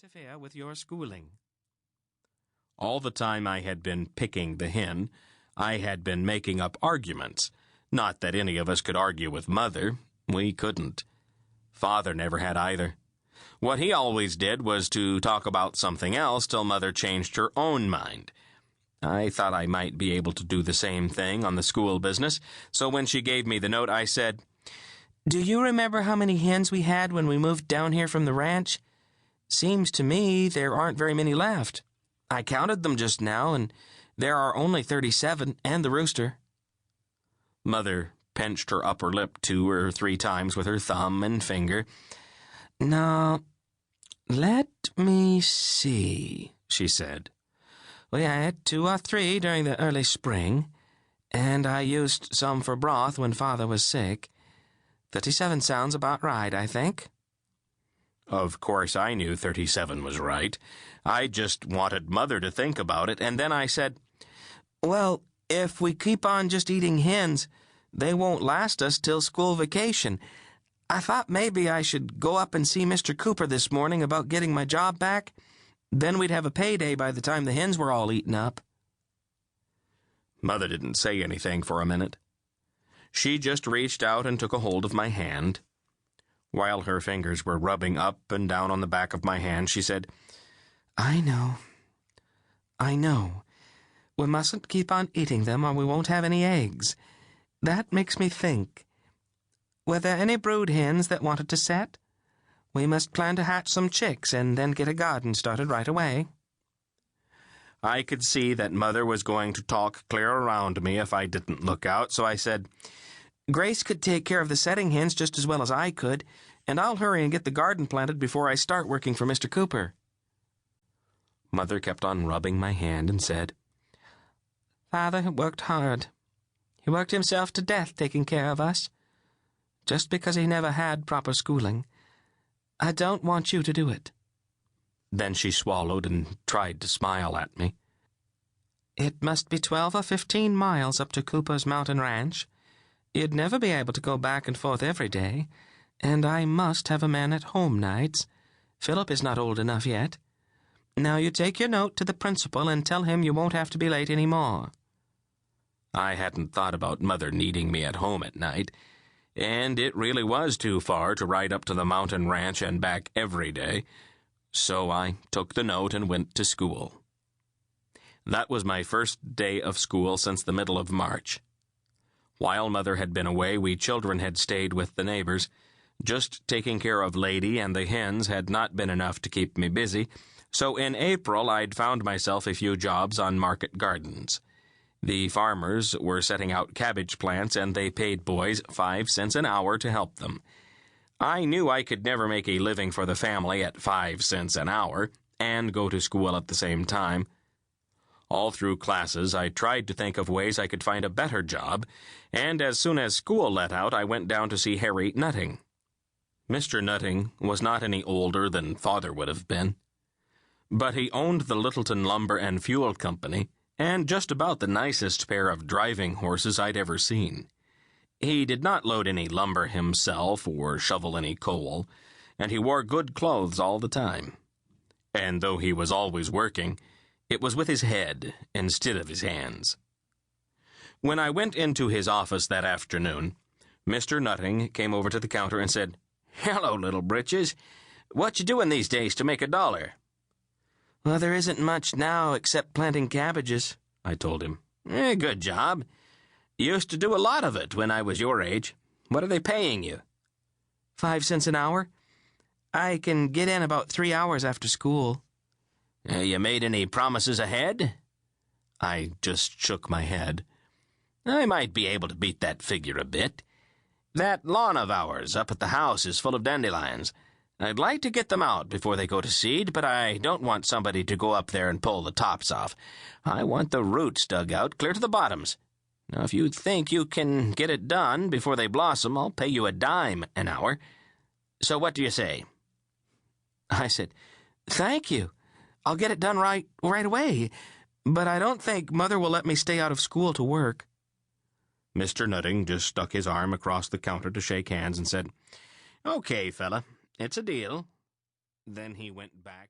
interfere with your schooling. All the time I had been picking the hen, I had been making up arguments. Not that any of us could argue with Mother. We couldn't. Father never had either. What he always did was to talk about something else till Mother changed her own mind. I thought I might be able to do the same thing on the school business, so when she gave me the note, I said, "Do you remember how many hens we had when we moved down here from the ranch? Seems to me there aren't very many left. I counted them just now, and there are only 37, and the rooster." Mother pinched her upper lip 2 or 3 times with her thumb and finger. "Now, let me see," she said. "We had 2 or 3 during the early spring, and I used some for broth when Father was sick. 37 sounds about right, I think." Of course I knew 37 was right. I just wanted Mother to think about it, and then I said, "Well, if we keep on just eating hens, they won't last us till school vacation. I thought maybe I should go up and see Mr. Cooper this morning about getting my job back. Then we'd have a payday by the time the hens were all eaten up." Mother didn't say anything for a minute. She just reached out and took a hold of my hand. While her fingers were rubbing up and down on the back of my hand, she said, I know. We mustn't keep on eating them or we won't have any eggs. That makes me think. Were there any brood hens that wanted to set? We must plan to hatch some chicks and then get a garden started right away." I could see that Mother was going to talk clear around me if I didn't look out, so I said, "Grace could take care of the setting hens just as well as I could, and I'll hurry and get the garden planted before I start working for Mr. Cooper." Mother kept on rubbing my hand and said, "Father worked hard. He worked himself to death taking care of us, just because he never had proper schooling. I don't want you to do it." Then she swallowed and tried to smile at me. "It must be 12 or 15 miles up to Cooper's mountain ranch. You'd never be able to go back and forth every day, and I must have a man at home nights. Philip is not old enough yet. Now you take your note to the principal and tell him you won't have to be late any more." I hadn't thought about Mother needing me at home at night, and it really was too far to ride up to the mountain ranch and back every day, so I took the note and went to school. That was my first day of school since the middle of March. While Mother had been away, we children had stayed with the neighbors. Just taking care of Lady and the hens had not been enough to keep me busy, so in April I'd found myself a few jobs on market gardens. The farmers were setting out cabbage plants, and they paid boys 5 cents an hour to help them. I knew I could never make a living for the family at 5 cents an hour and go to school at the same time. All through classes, I tried to think of ways I could find a better job, and as soon as school let out, I went down to see Harry Nutting. Mr. Nutting was not any older than Father would have been, but he owned the Littleton Lumber and Fuel Company, and just about the nicest pair of driving horses I'd ever seen. He did not load any lumber himself or shovel any coal, and he wore good clothes all the time. And though he was always working, it was with his head instead of his hands. When I went into his office that afternoon, Mr. Nutting came over to the counter and said, "Hello, little britches. What you doing these days to make $1?" "Well, there isn't much now except planting cabbages," I told him. Good job. Used to do a lot of it when I was your age. What are they paying you?" 5 cents an hour. I can get in about 3 hours after school." You made any promises ahead?" I just shook my head. "I might be able to beat that figure a bit. That lawn of ours up at the house is full of dandelions. I'd like to get them out before they go to seed, but I don't want somebody to go up there and pull the tops off. I want the roots dug out clear to the bottoms. Now, if you think you can get it done before they blossom, I'll pay you a dime an hour. So what do you say?" I said, "Thank you. I'll get it done right away, but I don't think Mother will let me stay out of school to work." Mr. Nutting just stuck his arm across the counter to shake hands and said, "Okay, fella, it's a deal." Then he went back